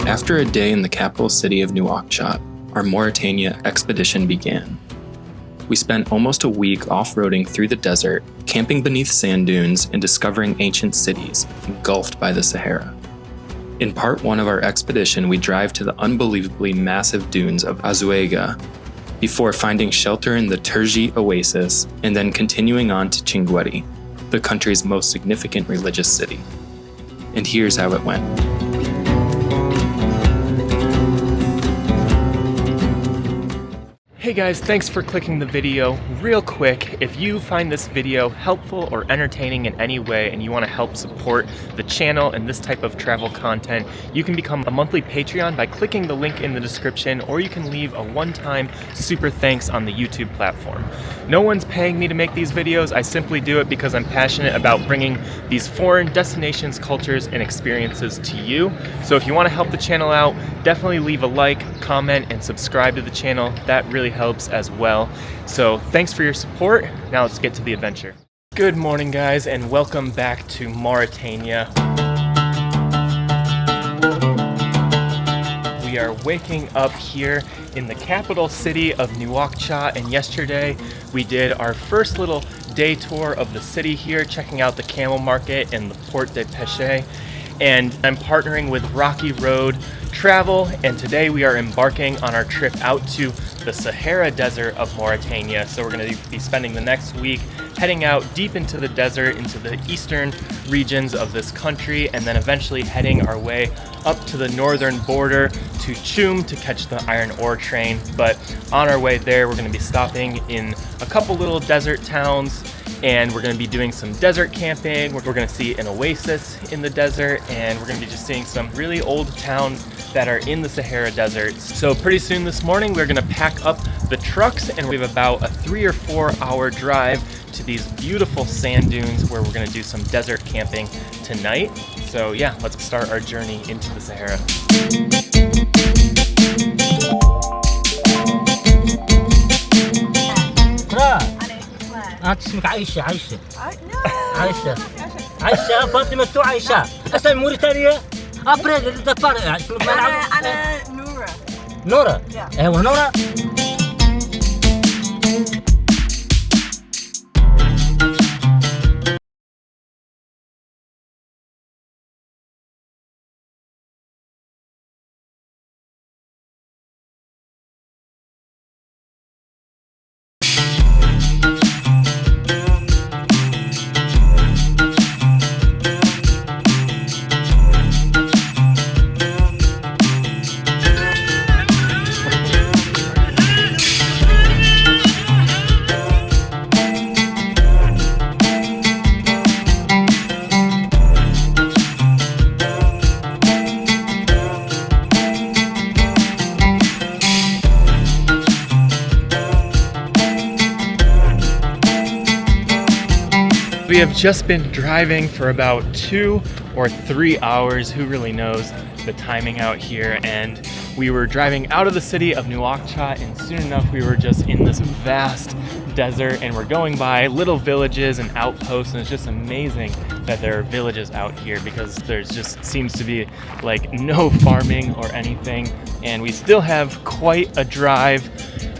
After a day in the capital city of Nouakchott, our Mauritania expedition began. We spent almost a week off-roading through the desert, camping beneath sand dunes and discovering ancient cities engulfed by the Sahara. In part one of our expedition, we drive to the unbelievably massive dunes of Azoueiga before finding shelter in the Terjit Oasis and then continuing on to Chinguetti, the country's most significant religious city. And here's how it went. Hey guys, thanks for clicking the video. Real quick, if you find this video helpful or entertaining in any way and you want to help support the channel and this type of travel content, you can become a monthly Patreon by clicking the link in the description, or you can leave a one-time super thanks on the YouTube platform. No one's paying me to make these videos. I simply do it because I'm passionate about bringing these foreign destinations, cultures, and experiences to you. So if you want to help the channel out, definitely leave a like, comment, and subscribe to the channel. That really helps as well. So thanks for your support. Now let's get to the adventure. Good morning guys, and welcome back to Mauritania. We are waking up here in the capital city of Nouakchott, and yesterday we did our first little day tour of the city here, checking out the camel market and the Port de Pêche. And I'm partnering with Rocky Road Travel, and today we are embarking on our trip out to the Sahara Desert of Mauritania. So we're going to be spending the next week heading out deep into the desert, into the eastern regions of this country, and then eventually heading our way up to the northern border to Choum to catch the iron ore train. But on our way there, we're going to be stopping in a couple little desert towns, and we're going to be doing some desert camping. We're going to see an oasis in the desert, and we're going to be just seeing some really old towns that are in the Sahara Desert. So pretty soon this morning, we're going to pack up the trucks, and we have about a 3 or 4 hour drive to these beautiful sand dunes where we're going to do some desert camping tonight. So yeah, let's start our journey into the Sahara. اسمك عايشة عايشة فاطمة تو عايشة أصلا موريتانيا أبرد الدفار أنا نورة أيوة نورة. We have just been driving for about 2 or 3 hours, who really knows the timing out here, and we were driving out of the city of Nouakchott, and soon enough we were just in this vast desert, and we're going by little villages and outposts, and it's just amazing that there are villages out here because there's just seems to be like no farming or anything. And we still have quite a drive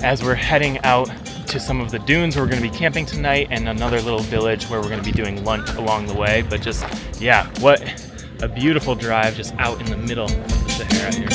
as we're heading out to some of the dunes where we're going to be camping tonight, and another little village where we're going to be doing lunch along the way. But just, yeah, what a beautiful drive just out in the middle of the Sahara here.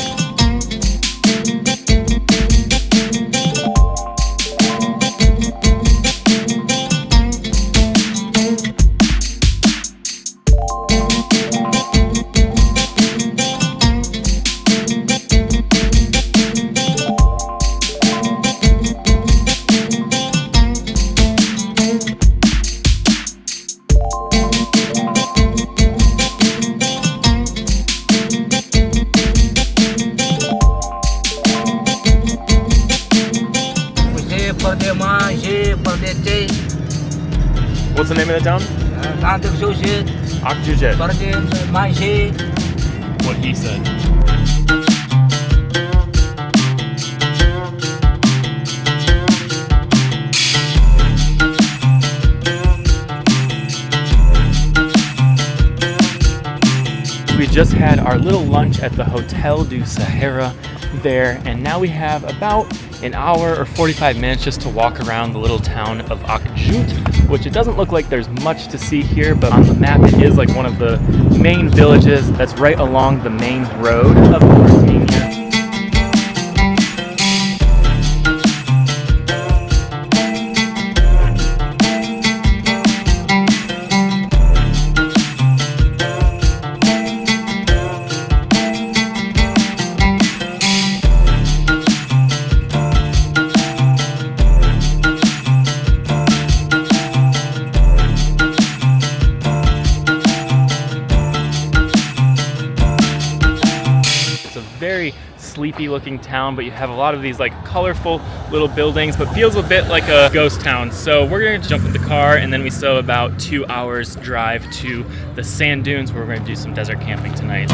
What's the name of the town? Akjoujt. Akjoujt. What he said. just had our little lunch at the Hotel du Sahara there, and now we have about an hour or 45 minutes just to walk around the little town of Akjoujt, which it doesn't look like there's much to see here, but on the map it is like one of the main villages that's right along the main road of Mauritania. Very sleepy looking town, but you have a lot of these like colorful little buildings, but feels a bit like a ghost town. So we're going to jump in the car, and then we still have about 2 hours drive to the sand dunes where we're going to do some desert camping tonight.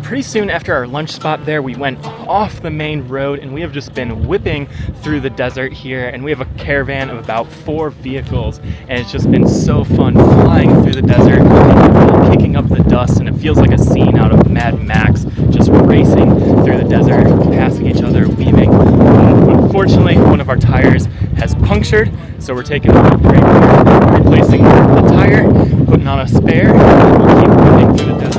Pretty soon after our lunch spot there, we went off the main road, and we have just been whipping through the desert here, and we have a caravan of about 4 vehicles, and it's just been so fun flying through the desert, kicking up the dust, and it feels like a scene out of Mad Max, just racing through the desert, passing each other, weaving. Unfortunately, one of our tires has punctured, so we're taking a break, replacing the tire, putting on a spare, and we'll keep whipping through the desert.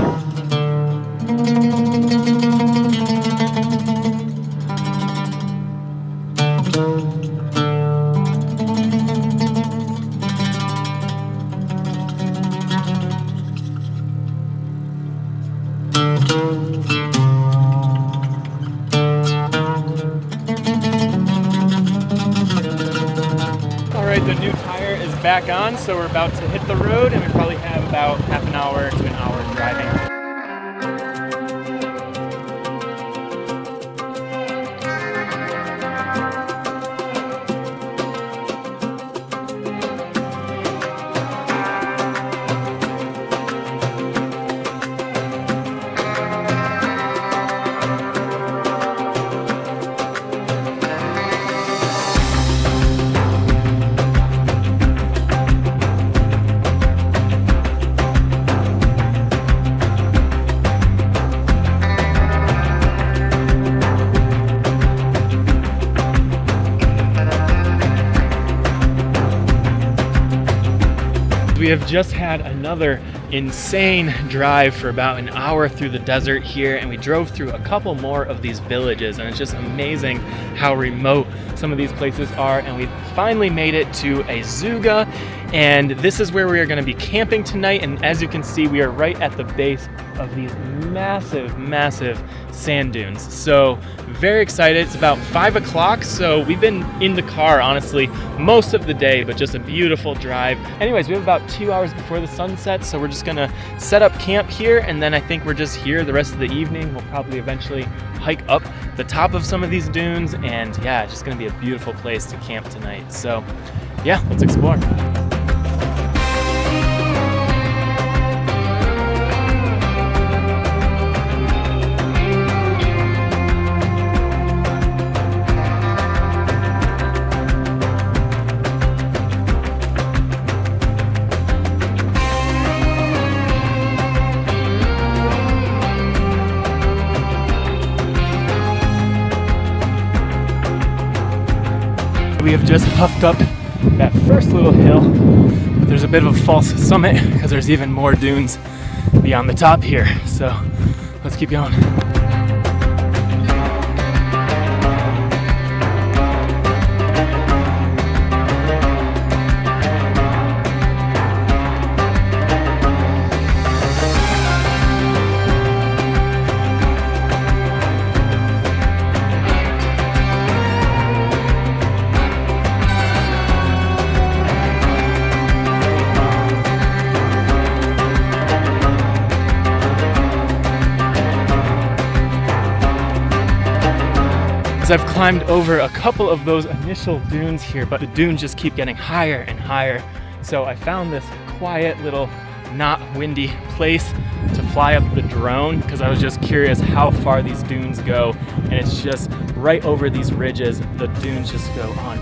Alright, the new tire is back on, so we're about to hit the road, and we probably have about half an hour to an hour driving. We have just had another insane drive for about an hour through the desert here, and we drove through a couple more of these villages, and it's just amazing how remote some of these places are. And we finally made it to Azoueiga, and this is where we are going to be camping tonight. And as you can see, we are right at the base of these massive sand dunes. So very excited. It's about 5 o'clock, so we've been in the car honestly most of the day, but just a beautiful drive. Anyways, we have about 2 hours before the sun sets, so we're just gonna set up camp here, and then I think we're just here the rest of the evening. We'll probably eventually hike up the top of some of these dunes, and yeah, it's just gonna be a beautiful place to camp tonight. So yeah, let's explore. we have just puffed up that first little hill. There's a bit of a false summit because there's even more dunes beyond the top here. So let's keep going. I've climbed over a couple of those initial dunes here, but the dunes just keep getting higher and higher. So I found this quiet little, not windy place to fly up the drone because I was just curious how far these dunes go. And it's just right over these ridges. The dunes just go on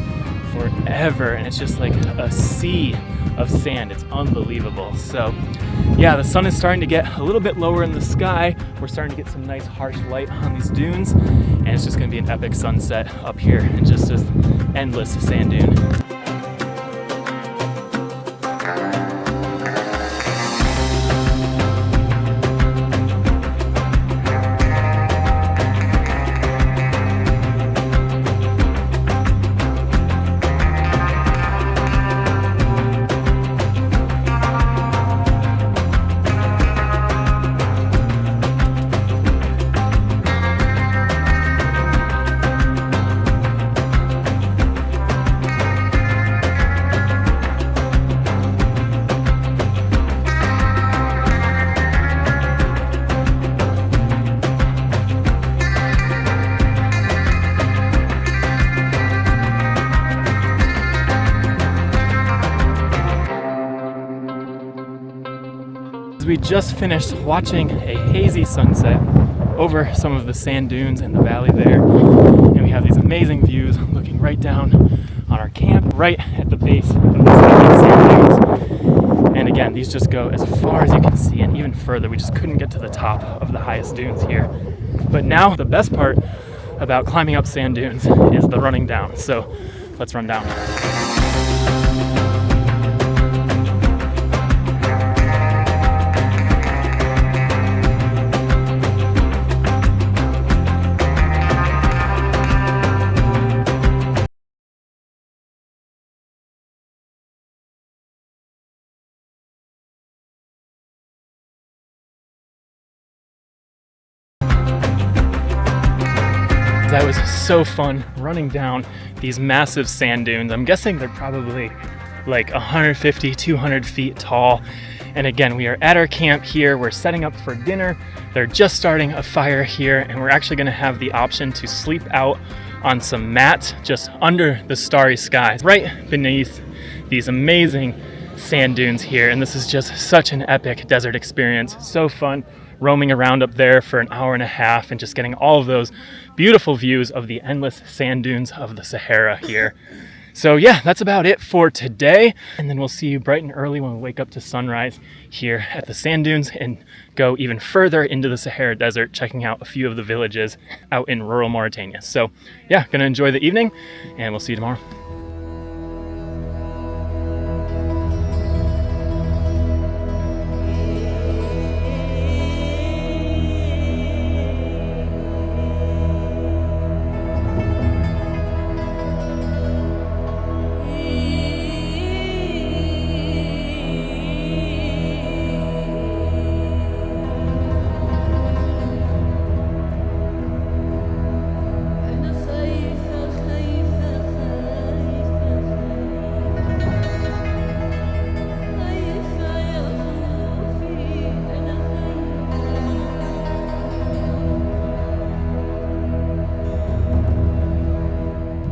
forever, and it's just like a sea of sand. It's unbelievable. So yeah, the sun is starting to get a little bit lower in the sky. We're starting to get some nice harsh light on these dunes, and it's just going to be an epic sunset up here and just this endless sand dune. We just finished watching a hazy sunset over some of the sand dunes in the valley there, and we have these amazing views looking right down on our camp right at the base of these sand dunes. And again, these just go as far as you can see and even further. We just couldn't get to the top of the highest dunes here. But now the best part about climbing up sand dunes is the running down. So let's run down. That was so fun running down these massive sand dunes. I'm guessing they're probably like 150, 200 feet tall. And again, we are at our camp here. We're setting up for dinner. They're just starting a fire here, and we're actually gonna have the option to sleep out on some mats just under the starry skies, right beneath these amazing sand dunes here. And this is just such an epic desert experience. So fun roaming around up there for an hour and a half and just getting all of those beautiful views of the endless sand dunes of the Sahara here. So yeah, that's about it for today. And then we'll see you bright and early when we wake up to sunrise here at the sand dunes and go even further into the Sahara Desert, checking out a few of the villages out in rural Mauritania. So yeah, gonna enjoy the evening, and we'll see you tomorrow.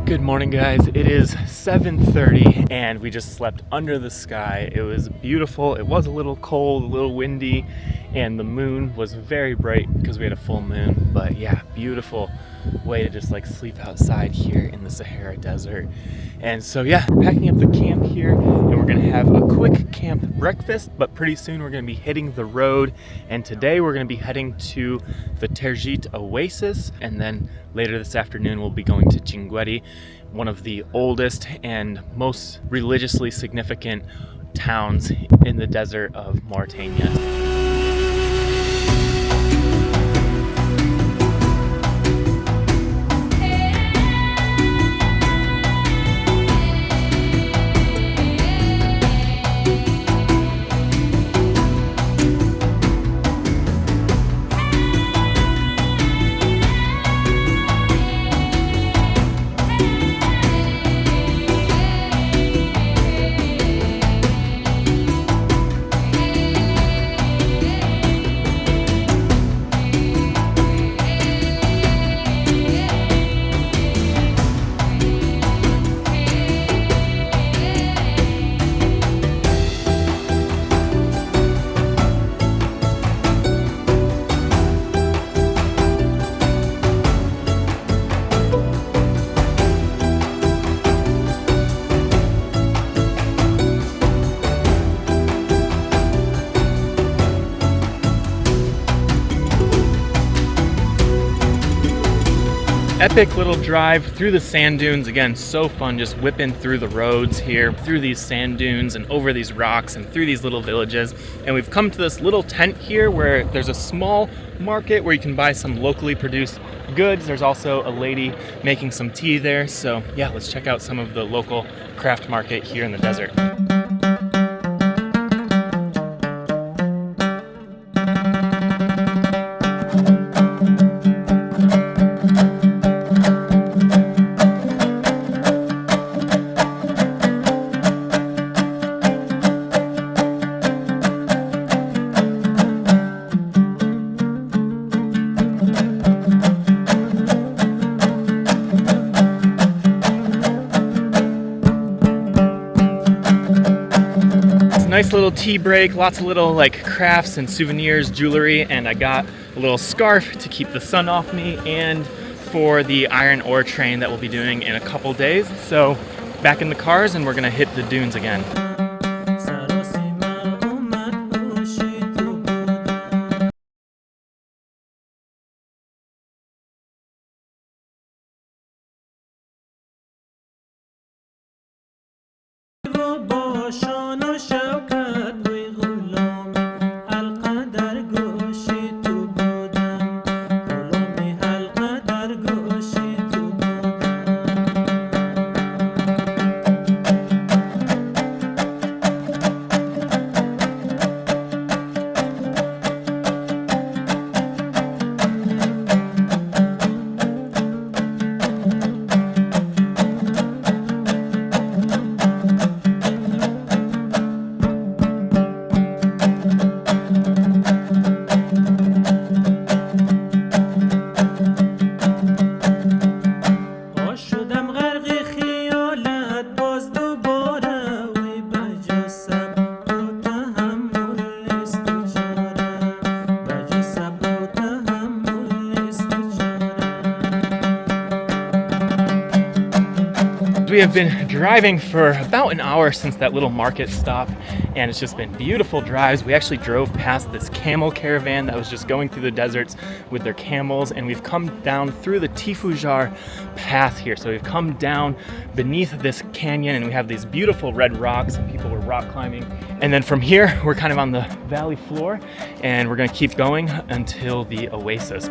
Good morning, guys. It is 7:30 and we just slept under the sky. It was beautiful. It was a little cold, a little windy, and the moon was very bright because we had a full moon. But yeah, beautiful way to just like sleep outside here in the Sahara Desert. And so yeah, we're packing up the camp here and we're gonna have a quick camp breakfast, but pretty soon we're gonna be hitting the road. And today we're gonna be heading to the Terjit Oasis, and then later this afternoon we'll be going to Chinguetti, one of the oldest and most religiously significant towns in the desert of Mauritania. Epic little drive through the sand dunes. Again, so fun just whipping through the roads here, through these sand dunes and over these rocks and through these little villages. And we've come to this little tent here where there's a small market where you can buy some locally produced goods. There's also a lady making some tea there. So yeah, let's check out some of the local craft market here in the desert. Nice little tea break, lots of little like crafts and souvenirs, jewelry, and I got a little scarf to keep the sun off me and for the iron ore train that we'll be doing in a couple days. So back in the cars and we're gonna hit the dunes again. We have been driving for about an hour since that little market stop, and it's just been beautiful drives. We actually drove past this camel caravan that was just going through the deserts with their camels, and we've come down through the Tifujar path here. So we've come down beneath this canyon, and we have these beautiful red rocks, and people were rock climbing. And then from here, we're kind of on the valley floor, and we're gonna keep going until the oasis.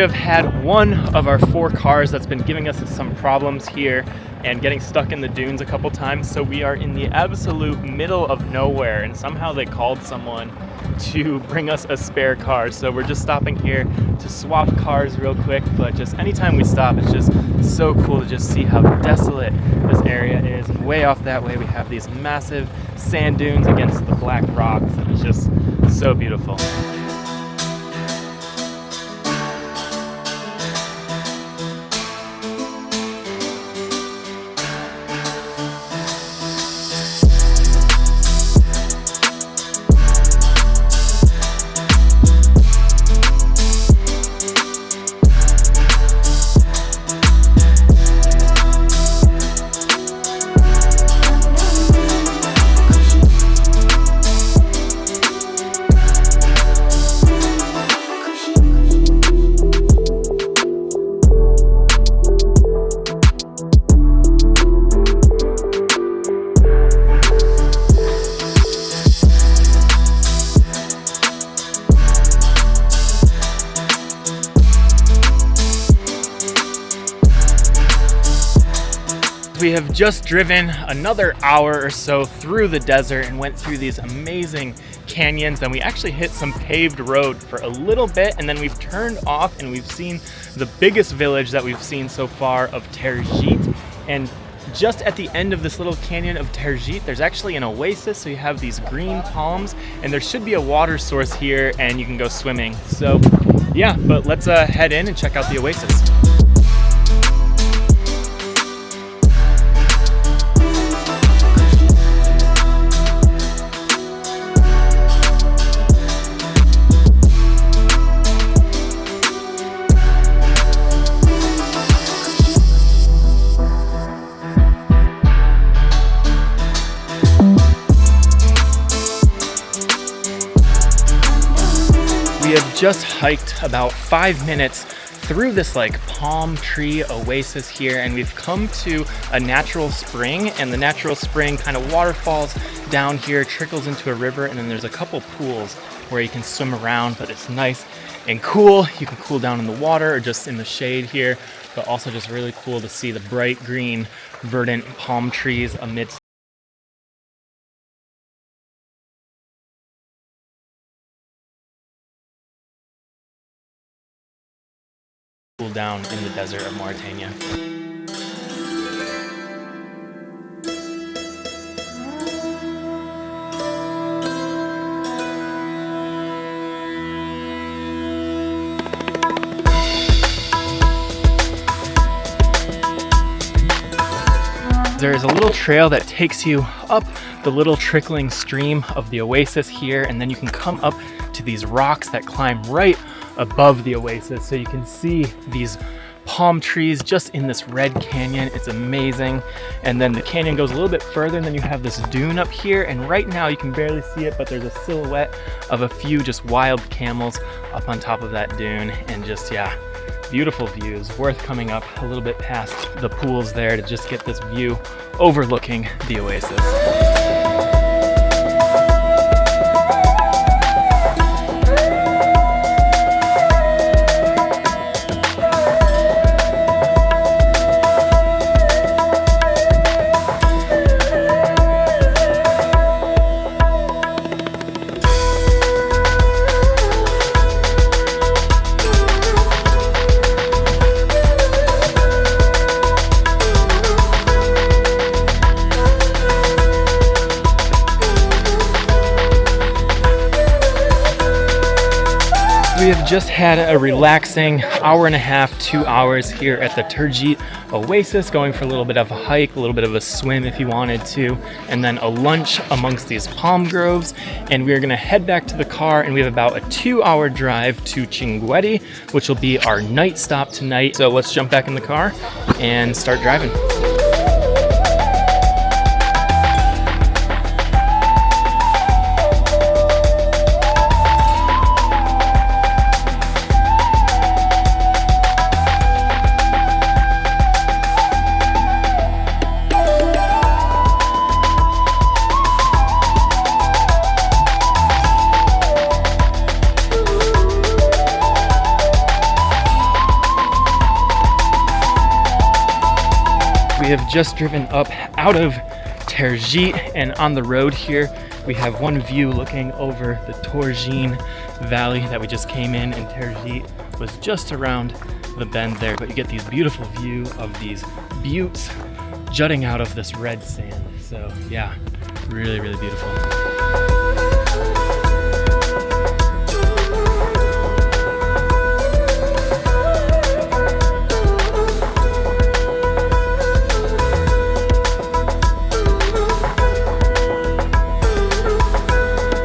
have had one of our 4 cars that's been giving us some problems here and getting stuck in the dunes a couple times. So we are in the absolute middle of nowhere, and somehow they called someone to bring us a spare car. So we're just stopping here to swap cars real quick, but just anytime we stop, it's just so cool to just see how desolate this area is. And way off that way, we have these massive sand dunes against the black rocks, and it's just so beautiful. We have just driven another hour or so through the desert and went through these amazing canyons. Then we actually hit some paved road for a little bit, and then we've turned off and we've seen the biggest village that we've seen so far of Terjit. And just at the end of this little canyon of Terjit, there's actually an oasis. So you have these green palms, and there should be a water source here and you can go swimming. So yeah, but let's head in and check out the oasis. We have just hiked about 5 minutes through this like palm tree oasis here, and we've come to a natural spring, and the natural spring kind of waterfalls down here, trickles into a river, and then there's a couple pools where you can swim around, but it's nice and cool. You can cool down in the water or just in the shade here, but also just really cool to see the bright green verdant palm trees amidst cool down in the desert of Mauritania. There's a little trail that takes you up the little trickling stream of the oasis here, and then you can come up to these rocks that climb right above the oasis, so you can see these palm trees just in this red canyon. It's amazing. And then the canyon goes a little bit further, and then you have this dune up here, and right now you can barely see it, but there's a silhouette of a few just wild camels up on top of that dune. And just, yeah, beautiful views. Worth coming up a little bit past the pools there to just get this view overlooking the oasis. We have just had a relaxing hour and a half, 2 hours here at the Terjit Oasis, going for a little bit of a hike, a little bit of a swim if you wanted to, and then a lunch amongst these palm groves. And we are gonna head back to the car, and we have about a 2-hour drive to Chinguetti, which will be our night stop tonight. So let's jump back in the car and start driving. We have just driven up out of Terjit, and on the road here we have one view looking over the Torjin Valley that we just came in, and Terjit was just around the bend there, but you get these beautiful view of these buttes jutting out of this red sand. So yeah, really, really beautiful.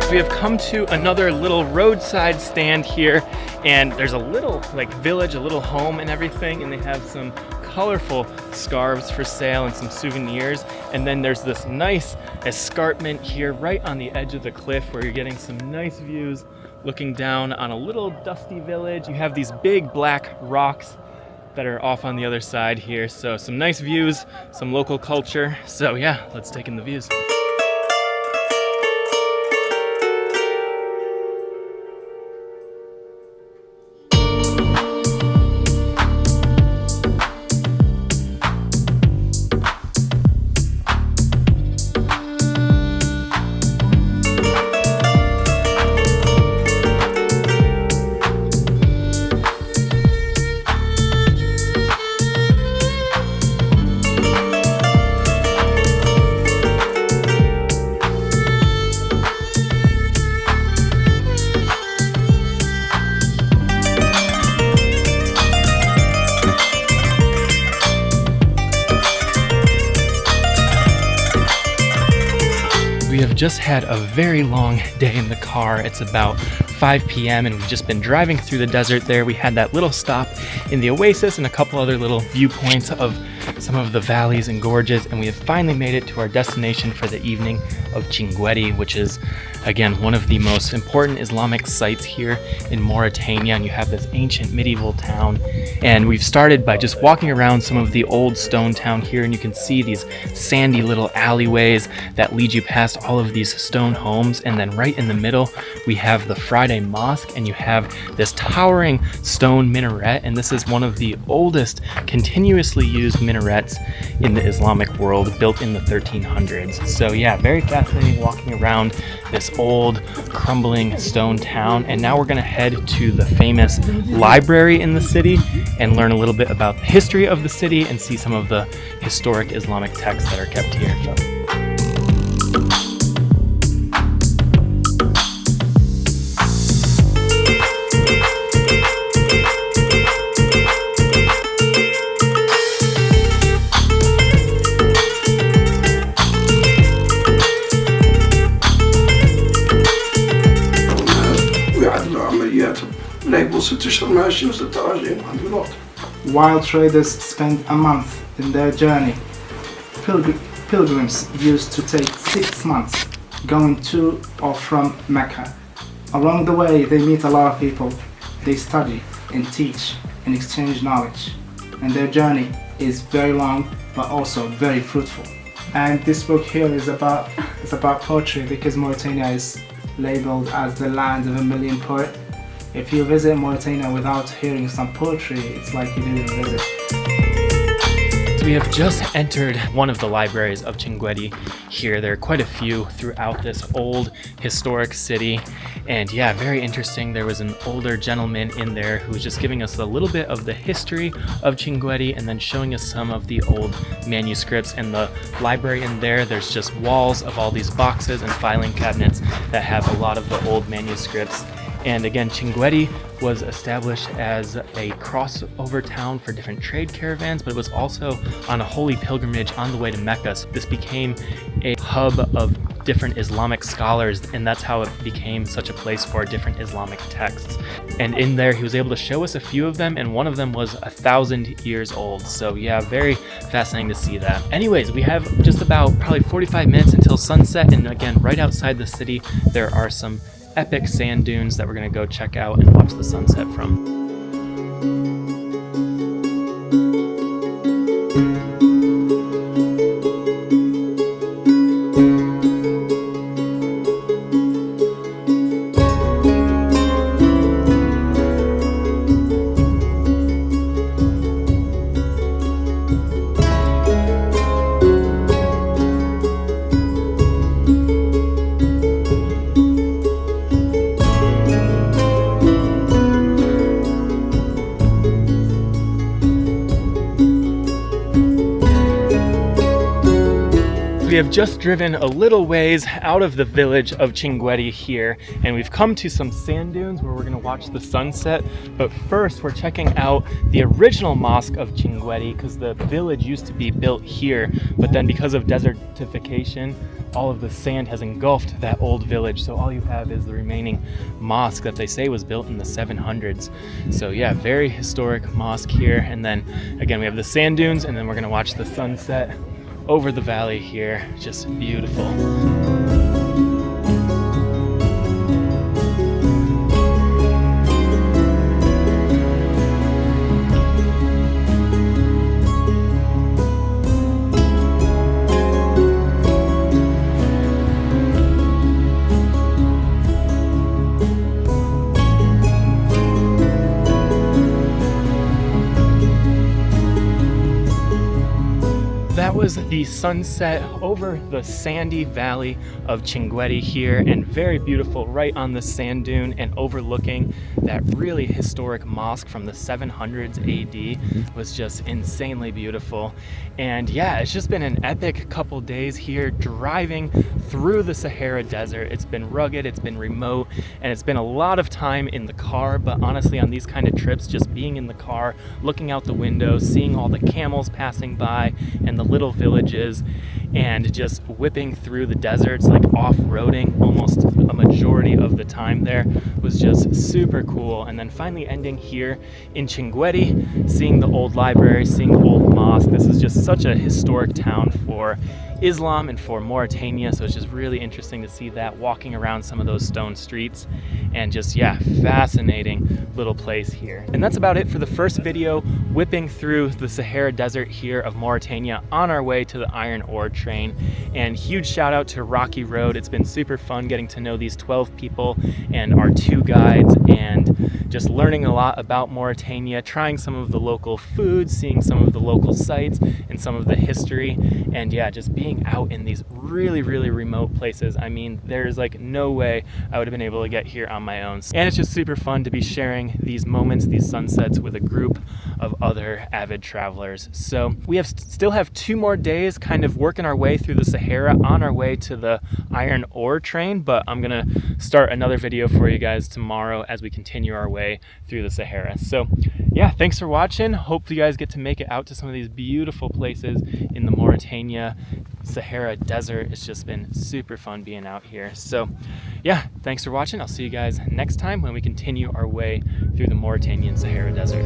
We have come to another little roadside stand here, and there's a little like village, a little home and everything, and they have some colorful scarves for sale and some souvenirs. And then there's this nice escarpment here right on the edge of the cliff where you're getting some nice views looking down on a little dusty village. You have these big black rocks that are off on the other side here. So some nice views, some local culture. So yeah, let's take in the views. We have just had a very long day in the car. It's about 5 p.m. and we've just been driving through the desert there. We had that little stop in the oasis and a couple other little viewpoints of some of the valleys and gorges, and we have finally made it to our destination for the evening of Chinguetti, which is again one of the most important Islamic sites here in Mauritania. And you have this ancient medieval town, and we've started by just walking around some of the old stone town here, and you can see these sandy little alleyways that lead you past all of these stone homes. And then right in the middle we have the Friday Mosque, and you have this towering stone minaret, and this is one of the oldest continuously used minarets in the Islamic world, built in the 1300s. So yeah, very fascinating walking around this old crumbling stone town. And now we're going to head to the famous library in the city and learn a little bit about the history of the city and see some of the historic Islamic texts that are kept here. While traders spend a month in their journey, pilgrims used to take 6 months going to or from Mecca. Along the way, they meet a lot of people. They study and teach and exchange knowledge. And their journey is very long, but also very fruitful. And this book here is about poetry, because Mauritania is labeled as the land of a million poets. If you visit Mauritania without hearing some poetry, it's like you didn't visit. We have just entered one of the libraries of Chinguetti here. There are quite a few throughout this old historic city. And yeah, very interesting. There was an older gentleman in there who was just giving us a little bit of the history of Chinguetti and then showing us some of the old manuscripts. And the library in there, there's just walls of all these boxes and filing cabinets that have a lot of the old manuscripts. And again, Chinguetti was established as a crossover town for different trade caravans, but it was also on a holy pilgrimage on the way to Mecca. So this became a hub of different Islamic scholars, and that's how it became such a place for different Islamic texts. And in there, he was able to show us a few of them, and one of them was 1,000 years old. So yeah, very fascinating to see that. Anyways, we have just about probably 45 minutes until sunset, and again, right outside the city, there are some epic sand dunes that we're going to go check out and watch the sunset from. We have just driven a little ways out of the village of Chinguetti here, and we've come to some sand dunes where we're gonna watch the sunset. But first, we're checking out the original mosque of Chinguetti, because the village used to be built here, but then because of desertification, all of the sand has engulfed that old village. So all you have is the remaining mosque that they say was built in the 700s. So yeah, very historic mosque here. And then again, we have the sand dunes, and then we're gonna watch the sunset over the valley here. Just beautiful. That was the sunset over the sandy valley of Chinguetti here, and very beautiful right on the sand dune and overlooking that really historic mosque from the 700s AD. Was just insanely beautiful. And yeah, it's just been an epic couple days here driving through the Sahara Desert. It's been rugged, it's been remote, and it's been a lot of time in the car, but honestly on these kind of trips, just being in the car, looking out the window, seeing all the camels passing by and the little villages, and just whipping through the deserts, like off-roading almost a majority of the time there, was just super cool. And then finally ending here in Chinguetti, seeing the old library, seeing the old mosque. This is just such a historic town for Islam and for Mauritania, so it's just really interesting to see that, walking around some of those stone streets, and just, yeah, fascinating little place here. And that's about it for the first video, whipping through the Sahara Desert here of Mauritania on our way to the iron ore train. And huge shout out to Rocky Road. It's been super fun getting to know these 12 people and our 2 guides, and just learning a lot about Mauritania, trying some of the local foods, seeing some of the local sites and some of the history, and yeah, just being out in these really, really remote places. I mean, there's like no way I would have been able to get here on my own. And it's just super fun to be sharing these moments, these sunsets, with a group of other avid travelers. So we still have 2 more days kind of working our way through the Sahara on our way to the iron ore train, but I'm gonna start another video for you guys tomorrow as we continue our way through the Sahara. So yeah, thanks for watching. Hope you guys get to make it out to some of these beautiful places in the Mauritania Sahara Desert. It's just been super fun being out here. So yeah, thanks for watching. I'll see you guys next time when we continue our way through the Mauritanian Sahara Desert.